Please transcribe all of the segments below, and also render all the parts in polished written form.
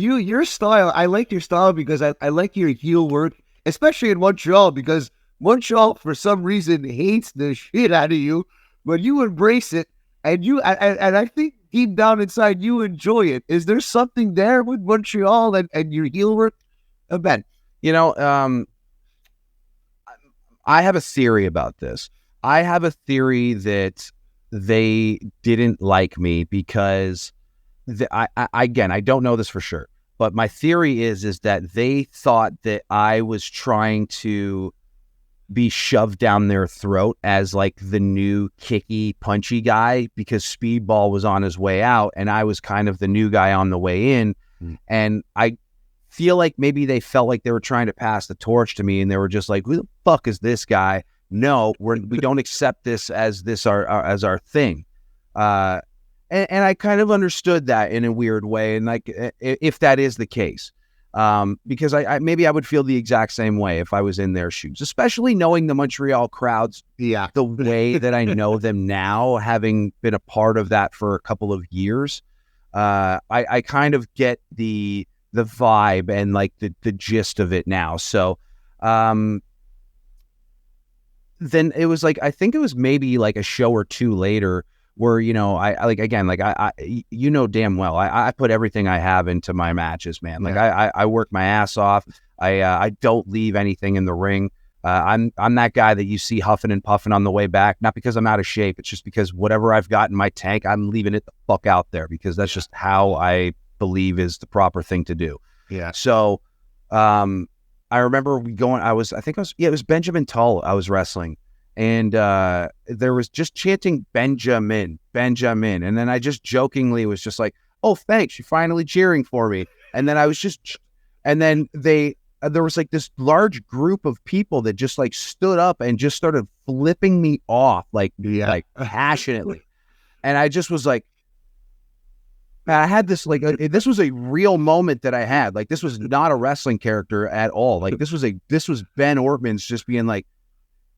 Your style, I like your style because I like your heel work, especially in Montreal, because Montreal for some reason hates the shit out of you, but you embrace it, and I think deep down inside you enjoy it. Is there something there with Montreal and your heel work, Ben? You know, I have a theory about this. I have a theory that they didn't like me because again, I don't know this for sure, but my theory is that they thought that I was trying to be shoved down their throat as like the new kicky, punchy guy because Speedball was on his way out and I was kind of the new guy on the way in. And I feel like maybe they felt like they were trying to pass the torch to me and they were just like, who the fuck is this guy? No, we don't accept this as our thing. And I kind of understood that in a weird way. And like, if that is the case, because I maybe I would feel the exact same way if I was in their shoes, especially knowing the Montreal crowds, the way that I know them now, having been a part of that for a couple of years. I kind of get the vibe and like the gist of it now. So, then it was like, I think it was maybe like a show or two later where, you know, I like, again, like I you know, damn well, I put everything I have into my matches, man. Like I work my ass off. I don't leave anything in the ring. I'm that guy that you see huffing and puffing on the way back, not because I'm out of shape. It's just because whatever I've got in my tank, I'm leaving it the fuck out there because that's just how I believe is the proper thing to do. Yeah. So, I remember it was Benjamin Tull I was wrestling, and there was just chanting Benjamin, and then I just jokingly was just like, oh, thanks, you're finally cheering for me. And then there was like this large group of people that just like stood up and just started flipping me off like passionately. And I just was like, I had this like this was a real moment that I had. Like this was not a wrestling character at all. Like this was Ben Ortmann's just being like,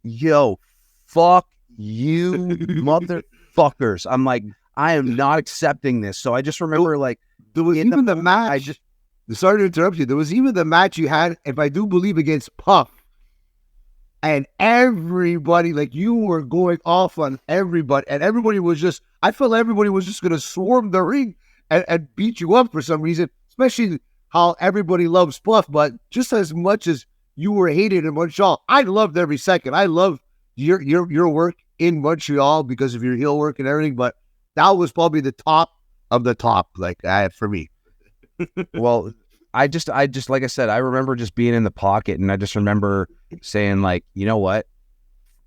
yo, fuck you motherfuckers. I'm like, I am not accepting this. So I just remember like there was even the match. Sorry to interrupt you. There was even the match you had, if I do believe, against Puff. And everybody, like you were going off on everybody. And everybody was just, I felt everybody was just going to swarm the ring and beat you up for some reason, especially how everybody loves Puff. But just as much as you were hated in Montreal, I loved every second. I loved your work in Montreal because of your heel work and everything. But that was probably the top of the top, like for me. Well, I just like I said, I remember just being in the pocket, and I just remember saying like, you know what?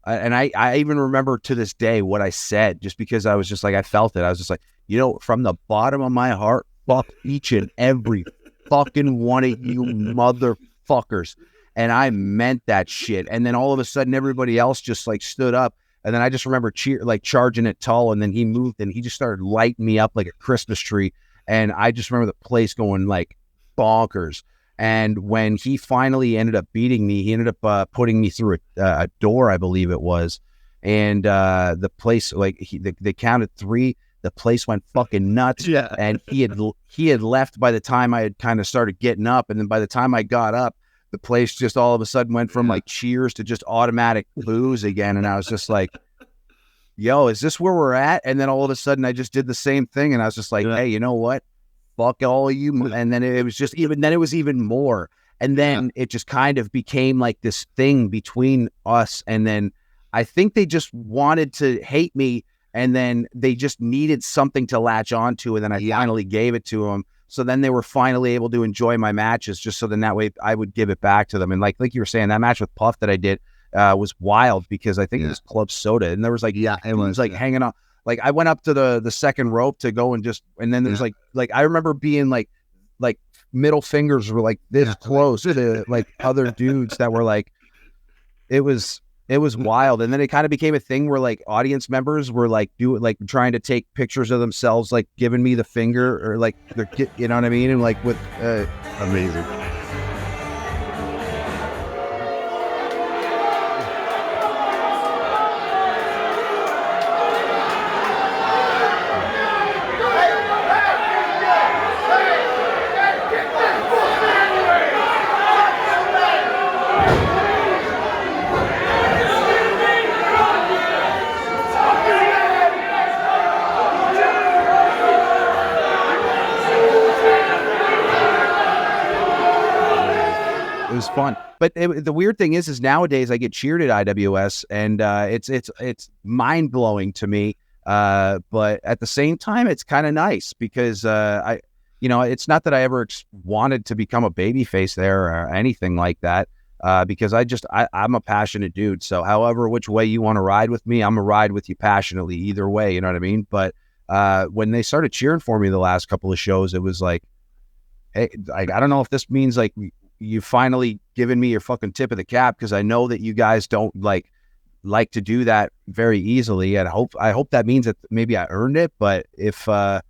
I even remember to this day what I said, just because I was just like, I felt it. I was just like, you know, from the bottom of my heart, fuck each and every fucking one of you motherfuckers. And I meant that shit. And then all of a sudden, everybody else just like stood up. And then I just remember charging at Tull, and then he moved and he just started lighting me up like a Christmas tree. And I just remember the place going like bonkers. And when he finally ended up beating me, he ended up putting me through a door, I believe it was. And the place, like they counted 3. The place went fucking nuts. Yeah. And he had left by the time I had kind of started getting up. And then by the time I got up, the place just all of a sudden went from like cheers to just automatic boos again. And I was just like, yo, is this where we're at? And then all of a sudden I just did the same thing. And I was just like, hey, you know what? Fuck all of you. And then it was just even more. And then it just kind of became like this thing between us. And then I think they just wanted to hate me. And then they just needed something to latch onto. And then I finally gave it to them. So then they were finally able to enjoy my matches, just so then that way I would give it back to them. And like you were saying, that match with Puff that I did was wild, because I think it was Club Soda. And there was like, it was like hanging on. Like I went up to the second rope to go and then there's like I remember being like middle fingers were like this close to like other dudes that were like, it was wild. And then it kind of became a thing where like audience members were like trying to take pictures of themselves, like giving me the finger, or like you know what I mean? And like with amazing. was fun. But the weird thing is nowadays I get cheered at IWS, and it's mind blowing to me. But at the same time, it's kind of nice because it's not that I ever wanted to become a babyface there or anything like that. Because I'm a passionate dude. So however, which way you want to ride with me, I'm gonna ride with you passionately either way. You know what I mean? But when they started cheering for me the last couple of shows, it was like, hey, I don't know if this means like you finally given me your fucking tip of the cap, because I know that you guys don't like to do that very easily. And I hope that means that maybe I earned it. But if but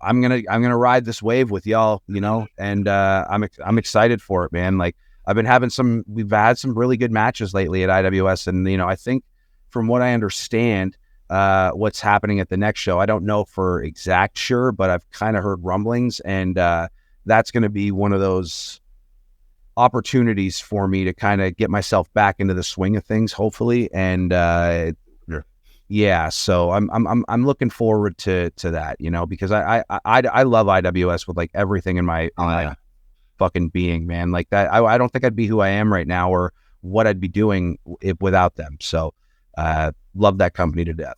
I'm gonna ride this wave with y'all, and I'm excited for it, man. Like we've had some really good matches lately at IWS, and I think from what I understand, what's happening at the next show, I don't know for exact sure, but I've kind of heard rumblings, and that's going to be one of those opportunities for me to kind of get myself back into the swing of things, hopefully. And yeah, so I'm looking forward to that, because I love IWS with like everything in my fucking being, man. Like that, I don't think I'd be who I am right now or what I'd be doing without them. So love that company to death.